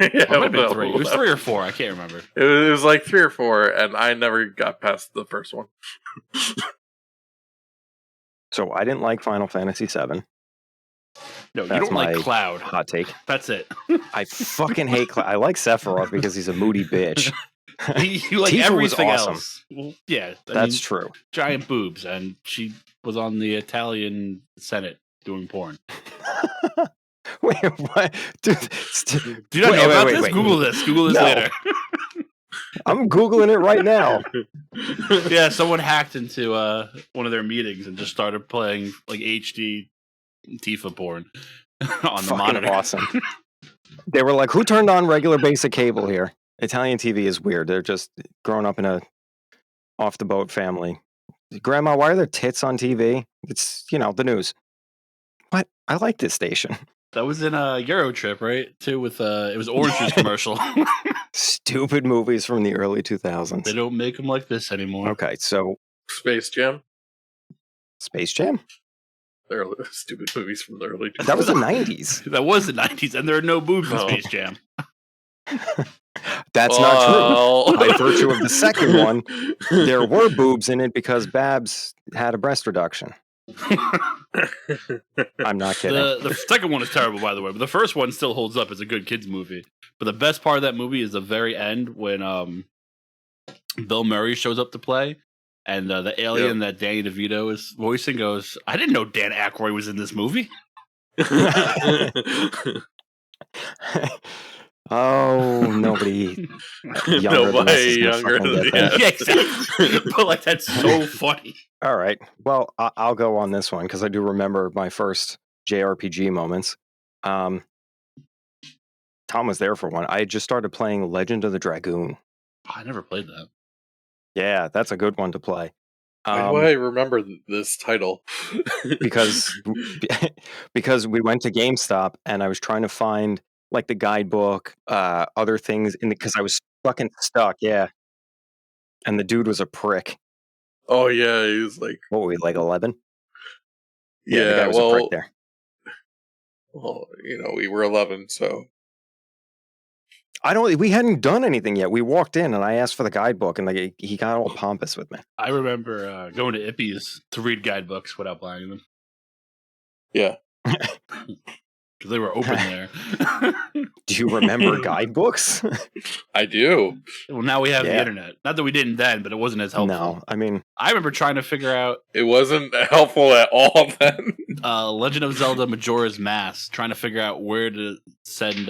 It might have been well, 3. It was 3 or 4. I can't remember. It was like 3 or 4, and I never got past the first one. So I didn't like Final Fantasy VII. No, you That's don't like my Cloud. Hot take. That's it. I fucking hate Cloud. I like Sephiroth because he's a moody bitch. You like Tifa was everything awesome. else. Well, yeah, That's true. Giant boobs, and she was on the Italian Senate doing porn. Wait, what? Dude, Do you not know about this? wait. Google this. Google this No. later. I'm Googling it right now. Yeah, someone hacked into one of their meetings and just started playing like HD Tifa porn on the Fucking monitor. awesome. They were like, who turned on regular basic cable here? Italian TV is weird. They're just growing up in a off the boat family. Grandma, why are there tits on TV? It's, the news. What? I like this station. That was in a Euro Trip, right? Too with it was Orange Juice commercial. Stupid movies from the early 2000s. They don't make them like this anymore. Okay, so Space Jam. Space Jam? They're stupid movies from the early 2000s. That was the 90s. That was the 90s, and there are no boobs in Oh. Space Jam. That's not true. By Well- virtue of the second one, there were boobs in it because Babs had a breast reduction. I'm not kidding. The second one is terrible, by the way, but the first one still holds up as a good kids movie. But the best part of that movie is the very end when Bill Murray shows up to play, and the alien that Danny DeVito is voicing goes, "I didn't know Dan Aykroyd was in this movie." Oh, nobody younger than us is Nobody gonna younger fucking than get that. Yeah, exactly. But like that's so funny. All right. Well, I'll go on this one because I do remember my first JRPG moments. Tom was there for one. I had just started playing Legend of the Dragoon. I never played that. Yeah, that's a good one to play. Why do I remember this title? because we went to GameStop and I was trying to find like the guidebook, other things, because I was fucking stuck. Yeah, and the dude was a prick. Oh yeah, he was like, What were we, like 11? yeah, the guy was a prick there. well, we were 11, so We hadn't done anything yet. We walked in and I asked for the guidebook and like he got all pompous with me. I remember going to Ippy's to read guidebooks without buying them yeah. because they were open there. Do you remember guidebooks? I do. Well, now we have the Yeah. internet. Not that we didn't then, but it wasn't as helpful. No, I mean, I remember trying to figure out It wasn't helpful at all then. Legend of Zelda Majora's Mask, trying to figure out where to send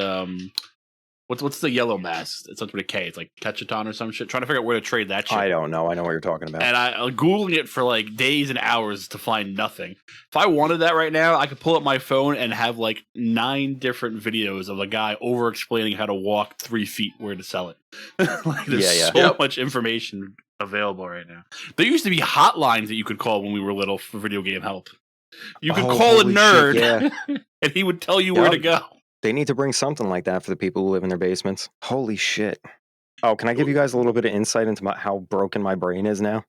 what's the yellow mask? It starts with a K. It's like Ketchaton or some shit. Trying to figure out where to trade that shit. I don't know. I know what you're talking about. And I Googling it for like days and hours to find nothing. If I wanted that right now, I could pull up my phone and have like 9 different videos of a guy over explaining how to walk 3 feet where to sell it. Like there's Yeah. so Yep. much information available right now. There used to be hotlines that you could call when we were little for video game help. You could Oh, call a holy nerd shit, yeah. and he would tell you where to Yep. go. They need to bring something like that for the people who live in their basements. Holy shit. Oh, can I give you guys a little bit of insight into how broken my brain is now?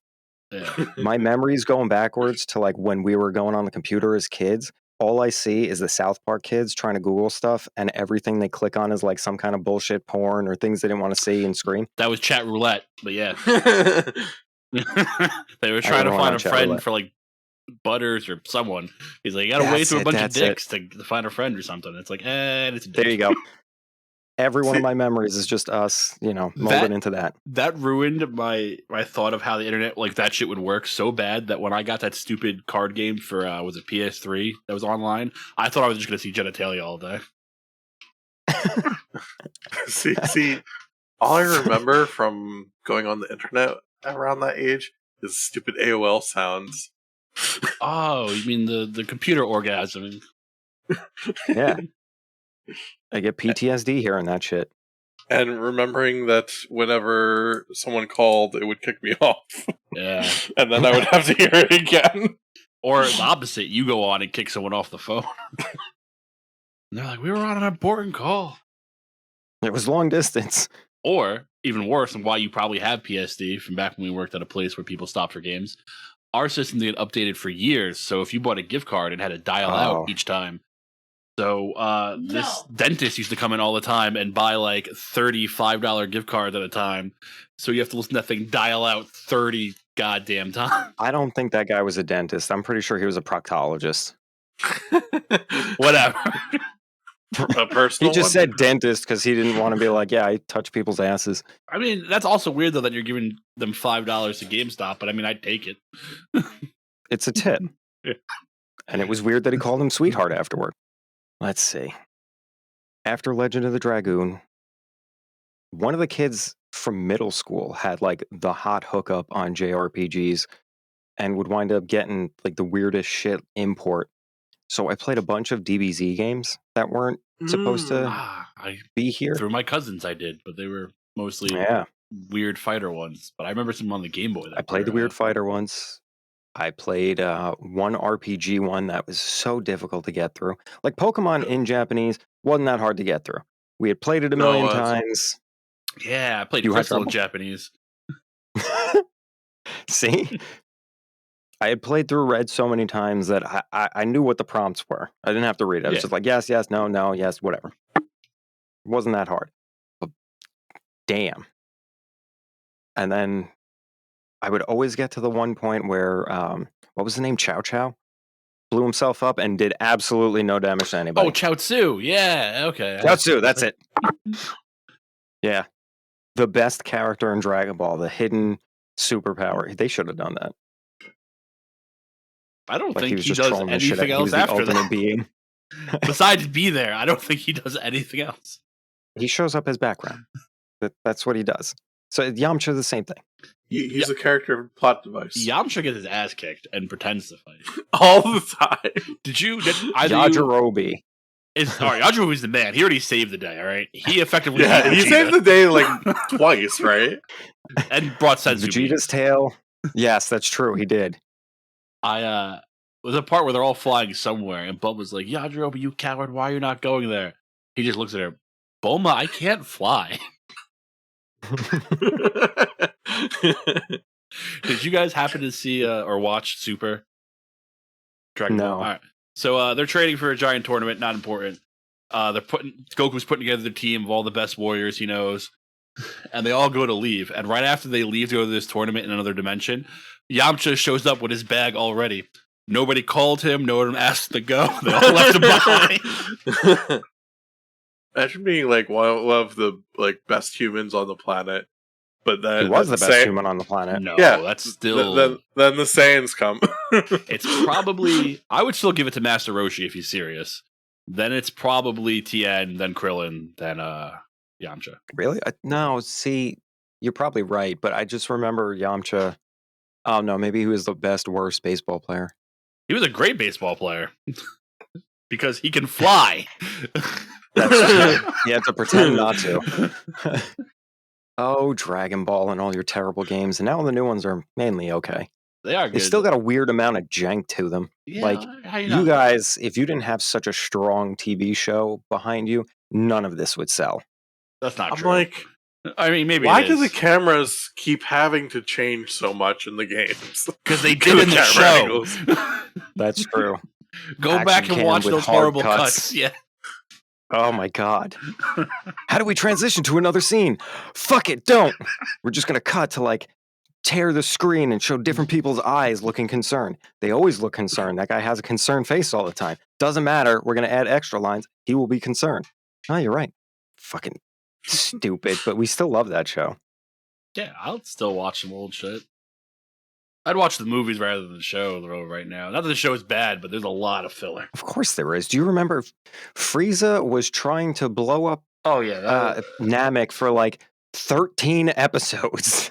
Yeah. My memory's going backwards to like when we were going on the computer as kids. All I see is the South Park kids trying to Google stuff, and everything they click on is like some kind of bullshit porn or things they didn't want to see and screen. That was chat roulette, but yeah. They were I trying to don't find know a chat friend roulette. for like Butters or someone. He's like, you gotta wade That's through a it, bunch of that's it. dicks to find a friend or something. It's like, it's a dick. There you go. Every one See- of my memories is just us, molded into that. That ruined my thought of how the internet, like that shit would work so bad that when I got that stupid card game for was it PS3 that was online, I thought I was just gonna see genitalia all day. see, all I remember from going on the internet around that age is stupid AOL sounds. Oh, you mean the computer orgasm? Yeah. I get PTSD hearing that shit. And remembering that whenever someone called, it would kick me off. Yeah. And then I would have to hear it again. Or the opposite, you go on and kick someone off the phone. And they're like, we were on an important call. It was long distance. Or, even worse, and why you probably have PSD from back when we worked at a place where people stopped for games, our system didn't get updated for years, so if you bought a gift card, it had to dial out each time. So this dentist used to come in all the time and buy like $35 gift cards at a time. So you have to listen to that thing dial out 30 goddamn times. I don't think that guy was a dentist. I'm pretty sure he was a proctologist. Whatever. A personal He just one? said dentist because he didn't want to be like, yeah, I touch people's asses. I mean, that's also weird though that you're giving them $5 to GameStop, but I mean, I'd take it. It's a tip. Yeah. And it was weird that he called him sweetheart afterward. Let's see. After Legend of the Dragoon, one of the kids from middle school had like the hot hookup on JRPGs and would wind up getting like the weirdest shit import. So I played a bunch of DBZ games that weren't supposed to be here. Through my cousins I did, but they were mostly weird fighter ones. But I remember some on the Game Boy. I played the weird fighter ones. I played one RPG one that was so difficult to get through. Like Pokemon in Japanese wasn't that hard to get through. We had played it a million times. Yeah, I played You had Crystal in trouble? Japanese. See? I had played through Red so many times that I knew what the prompts were. I didn't have to read it. I was just like, yes, yes, no, no, yes, whatever. It wasn't that hard. But damn. And then I would always get to the one point where, what was the name? Chow Chow? Blew himself up and did absolutely no damage to anybody. Oh, Chao Tzu. Yeah, okay. Chao Tzu, that's it. Yeah. The best character in Dragon Ball, the hidden superpower. They should have done that. I don't Like think was he just does trolling the shit out. anything He else was the after ultimate that. being. Besides be there, I don't think he does anything else. He shows up as background. That's what he does. So Yamcha, the same thing. He's a character plot device. Yamcha gets his ass kicked and pretends to fight. All the time. Did either you... Yajirobe. Alright, Yajirobe's the man. He already saved the day, alright? He effectively he saved the day like twice, right? And brought Senzu Vegeta's tail. Yes, that's true. He did. There's a part where they're all flying somewhere, and Bub was like, Yajirobe, you coward, why are you not going there? He just looks at her, Bulma, I can't fly. Did you guys happen to see or watch Super Dragon Ball? No. All right. So they're training for a giant tournament, not important. Goku's putting together the team of all the best warriors he knows, and they all go to leave. And right after they leave to go to this tournament in another dimension, Yamcha shows up with his bag already. Nobody called him. No one asked to go. They all left him behind. Imagine being like one of the like best humans on the planet, but then He was the best human on the planet. No, Yeah, that's still. Then the Saiyans come. It's probably. I would still give it to Master Roshi if he's serious. Then it's probably Tien, then Krillin, then Yamcha. Really? No, see, you're probably right, but I just remember Yamcha. Oh, no, maybe he was the best, worst baseball player. He was a great baseball player because he can fly. You have to pretend not to. Oh, Dragon Ball and all your terrible games. And now the new ones are mainly okay. They are good. They still got a weird amount of jank to them. Yeah, like, you guys, if you didn't have such a strong TV show behind you, none of this would sell. That's not I'm true. like, I mean, maybe why it do is. the cameras keep having to change so much in the games? Because they did in the show. That's true. Go Action back and cam watch with those hard horrible cuts. cuts. Yeah. Oh my god. How do we transition to another scene? Fuck it, don't. We're just gonna cut to like tear the screen and show different people's eyes looking concerned. They always look concerned. That guy has a concerned face all the time. Doesn't matter. We're gonna add extra lines. He will be concerned. Oh, you're right. Fucking stupid, but we still love that show. Yeah, I'll still watch some old shit. I'd watch the movies rather than the show right now. Not that the show is bad, but there's a lot of filler. Of course there is. Do you remember Frieza was trying to blow up Namek for like 13 episodes?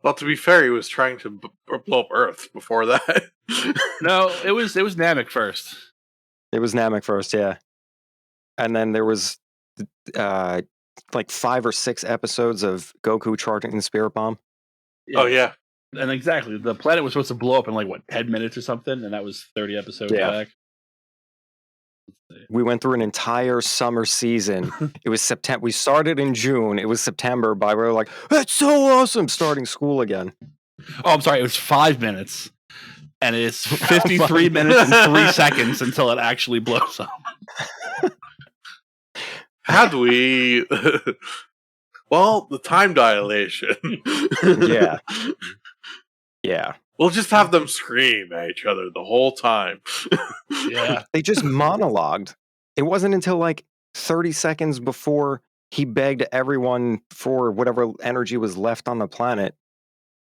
Well, to be fair, he was trying to blow up Earth before that. No, it was Namek first. It was Namek first, yeah. And then there was like 5 or 6 episodes of Goku charging the spirit bomb. Oh yeah. And exactly, the planet was supposed to blow up in like what 10 minutes or something, and that was 30 episodes back. We went through an entire summer season. It was September. We started in June. It was September. We were like, that's so awesome, starting school again. Oh, I'm sorry. It was 5 minutes, and it's 53 minutes and 3 seconds until it actually blows up. How do we? Well, the time dilation. Yeah. Yeah. We'll just have them scream at each other the whole time. Yeah. They just monologued. It wasn't until like 30 seconds before he begged everyone for whatever energy was left on the planet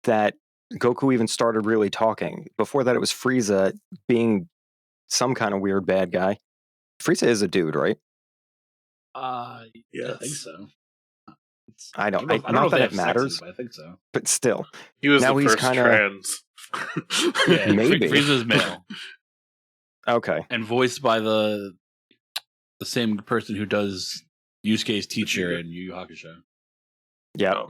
that Goku even started really talking. Before that, it was Frieza being some kind of weird bad guy. Frieza is a dude, right? Yeah, I think so. I don't know not if that they it have matters, sexes, but I think so. but still. He was Now the he's first kinda- trans. Yeah, Maybe. Frieza's male Okay. and voiced by the same person who does Yusuke's teacher in Yu Yu Hakusho. Yeah.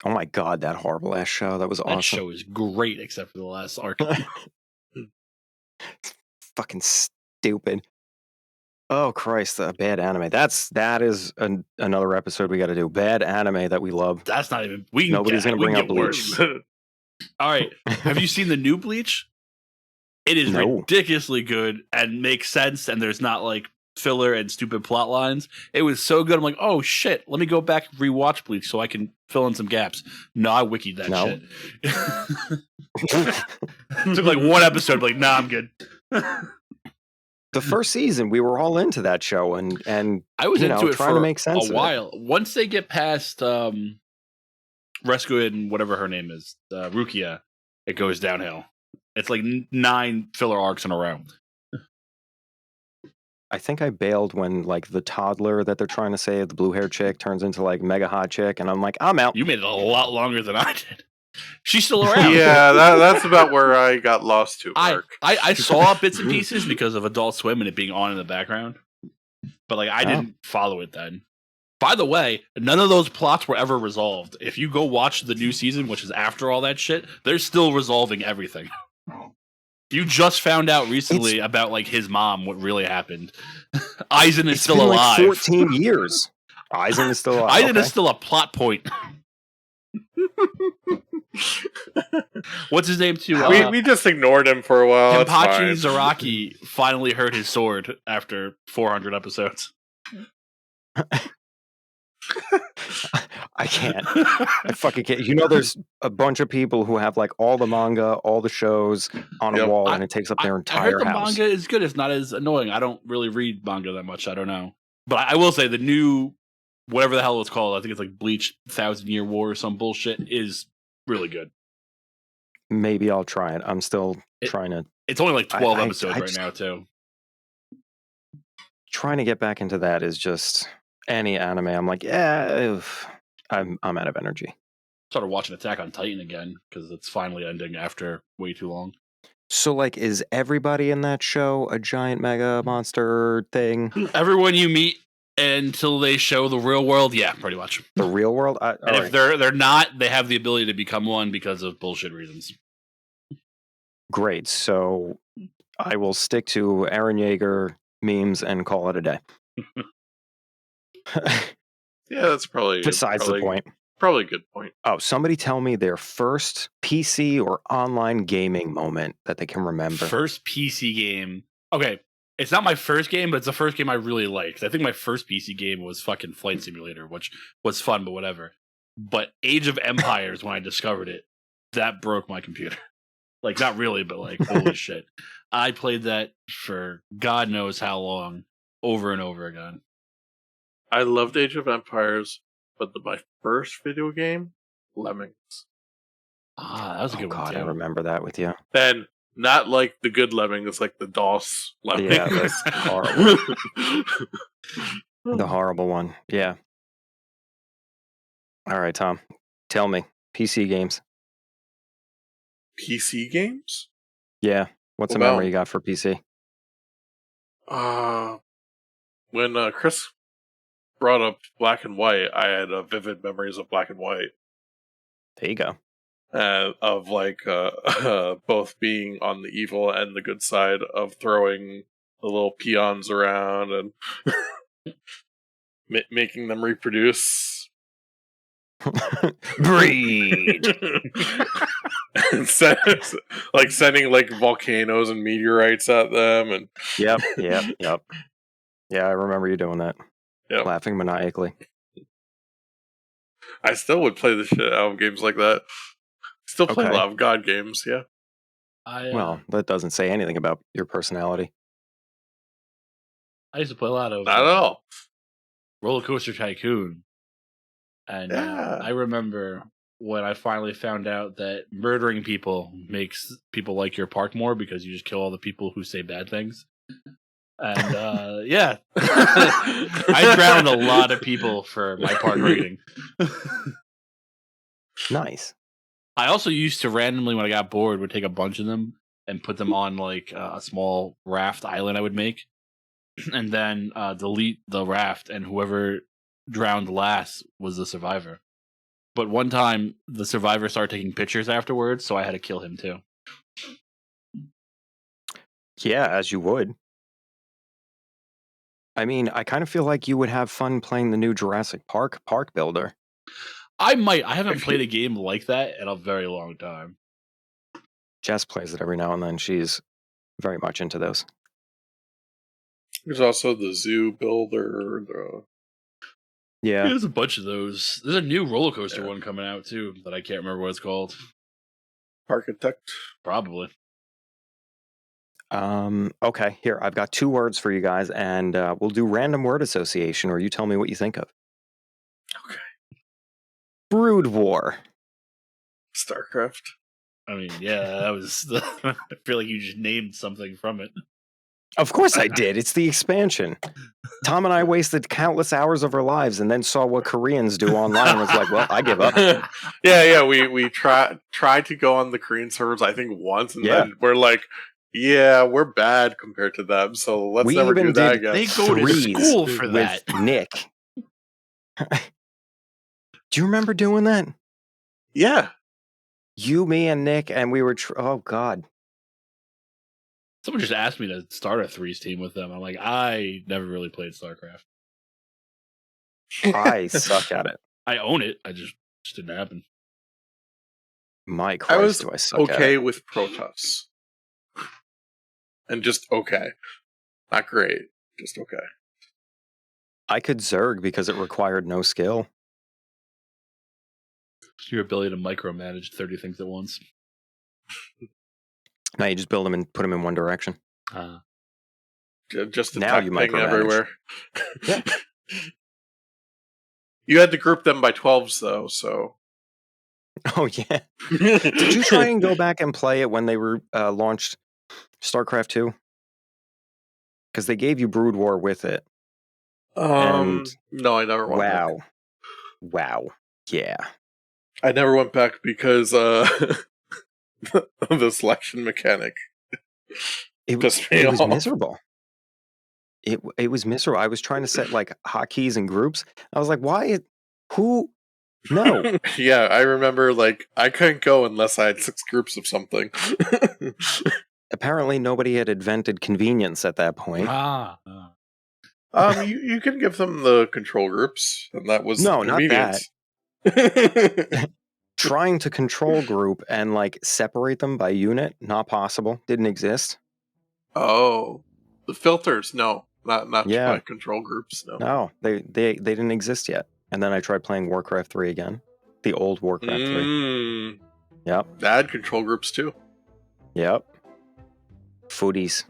Oh my god, that horrible ass show. That was That awesome. show is great, except for the last arc. Fucking stupid. Oh Christ, a bad anime. That is another episode we got to do. Bad anime that we love. That's not even. We can Nobody's get, gonna we bring can up get Bleach. worse. All right, have you seen the new Bleach? It is No. ridiculously good and makes sense, and there's not like filler and stupid plot lines. It was so good. I'm like, oh shit, let me go back and rewatch Bleach so I can fill in some gaps. No, I wikied that No. shit. Took like one episode. Like, nah, I'm good. The first season, we were all into that show, and I was into it trying for to make sense a of it. while. Once they get past Rescue and whatever her name is, Rukia, it goes downhill. It's like 9 filler arcs in a row. I think I bailed when like the toddler that they're trying to save, the blue hair chick, turns into like mega hot chick, and I'm like, I'm out. You made it a lot longer than I did. She's still around. Yeah, that's about where I got lost to, Mark. I saw bits and pieces because of Adult Swim and it being on in the background, but like I didn't follow it then. By the way, none of those plots were ever resolved. If you go watch the new season, which is after all that shit, they're still resolving everything. You just found out recently about like his mom, what really happened. Aizen is still been alive. Like 14 years. Aizen is still alive. Aizen is still a plot point. What's his name too? We just ignored him for a while. Kenpachi Zaraki finally heard his sword after 400 episodes. I can't. I fucking can't. You know, there's a bunch of people who have like all the manga, all the shows on a wall, and it takes up their entire I heard the house. manga is good. It's not as annoying. I don't really read manga that much. I don't know. But I will say the new, whatever the hell it's called, I think it's like Bleach 1,000-Year War or some bullshit, is really good. Maybe I'll try it. I'm still trying to. It's only like 12 episodes right now, too. Trying to get back into that is just any anime. I'm like, yeah, I'm out of energy. Started watching Attack on Titan again because it's finally ending after way too long. So, like, is everybody in that show a giant mega monster thing? Everyone you meet until they show the real world, yeah, pretty much. The real world? And if they're not, they have the ability to become one because of bullshit reasons. Great. So I will stick to Eren Yeager memes and call it a day. Yeah, that's probably besides the point. Probably a good point. Oh, somebody tell me their first PC or online gaming moment that they can remember. First PC game. Okay, it's not my first game, but it's the first game I really liked. I think my first PC game was fucking Flight Simulator, which was fun, but whatever. But Age of Empires, when I discovered it, that broke my computer. Like, not really, but like, holy shit. I played that for God knows how long, over and over again. I loved Age of Empires, but my first video game, Lemmings. Ah, that was a good one, too. I remember that with you. And not like the good Lemmings, like the DOS Lemmings. Yeah, that's horrible. The horrible one. Yeah. All right, Tom. Tell me. PC games. PC games? Yeah. What's a memory you got for PC? When Chris brought up Black and White, I had vivid memories of Black and White. There you go. Of like both being on the evil and the good side of throwing the little peons around and making them reproduce. Breed. And sending like volcanoes and meteorites at them, and Yep. Yeah, I remember you doing that. Yep. Laughing maniacally. I still would play the shit out of games like that. Still play a lot of God games, yeah. Well, that doesn't say anything about your personality. I used to play a lot of Not at all. Roller Coaster Tycoon. And Yeah. I remember when I finally found out that murdering people makes people like your park more because you just kill all the people who say bad things. And yeah, I drowned a lot of people for my park rating. Nice. I also used to randomly, when I got bored, would take a bunch of them and put them on like a small raft island I would make, and then delete the raft, and whoever drowned last was the survivor. But one time, the survivor started taking pictures afterwards, so I had to kill him too. Yeah, as you would. I mean, I kind of feel like you would have fun playing the new Jurassic Park builder. I might. I haven't played a game like that in a very long time. Jess plays it every now and then. She's very much into those. There's also the Zoo Builder. Yeah. There's a bunch of those. There's a new roller coaster one coming out too that I can't remember what it's called. Architect. Probably. Okay, here, I've got 2 words for you guys, and we'll do random word association, or you tell me what you think of. Okay. Brood War. StarCraft. I mean, yeah, that was. I feel like you just named something from it. Of course I did. It's the expansion. Tom and I wasted countless hours of our lives and then saw what Koreans do online and was like, well, I give up. Yeah, we tried to go on the Korean servers, I think, once, and then we're like, yeah, we're bad compared to them, so let's never do that again. They go to school for that. Nick. Do you remember doing that? Yeah. You, me, and Nick, and we were... oh, God. Someone just asked me to start a threes team with them. I'm like, I never really played StarCraft. I suck at it. I own it. I just didn't happen. My Christ, do I suck at it. Okay with Protoss. And just okay. Not great. Just okay. I could Zerg because it required no skill. Your ability to micromanage 30 things at once. Now you just build them and put them in one direction. Just now you attack ping everywhere. Yeah. You had to group them by 12s, though, so... Oh, yeah. Did you try and go back and play it when they were launched StarCraft 2? Because they gave you Brood War with it. No, I never went back. Wow. Yeah. I never went back because the selection mechanic it was miserable. It was miserable. I was trying to set like hotkeys and groups. I was like, why? Who? No. Yeah, I remember like I couldn't go unless I had 6 groups of something. Apparently, nobody had invented convenience at that point. You can give them the control groups, and that was no, not that. Trying to control group and like separate them by unit, not possible. Didn't exist. Oh, the filters, no, not by control groups, no. No, they didn't exist yet. And then I tried playing Warcraft 3 again, the old Warcraft 3. Yep. They had control groups too. Yep. Footies,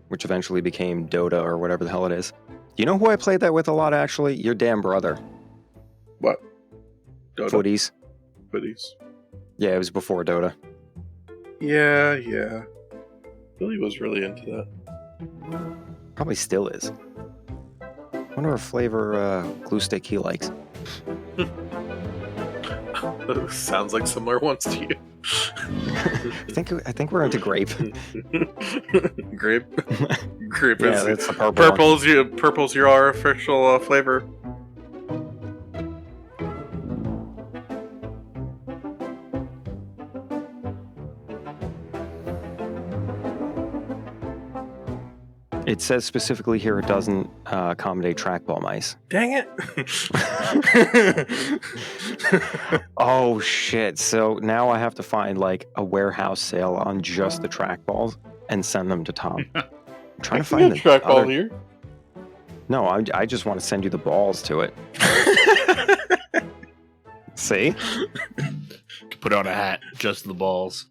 which eventually became Dota or whatever the hell it is. You know who I played that with a lot, actually? Your damn brother. What? Dota? Footies. Yeah, it was before Dota. Yeah. Billy was really into that. Probably still is. Wonder what flavor glue stick he likes. Sounds like similar ones to you. I think we're into grape. Grape. Grape Yeah, is that's the purple one. purple's your artificial flavor. It says specifically here it doesn't accommodate trackball mice. Dang it! Oh shit! So now I have to find like a warehouse sale on just the trackballs and send them to Tom. I'm trying to find the trackball other... here. No, I just want to send you the balls to it. See? Put on a hat, just the balls.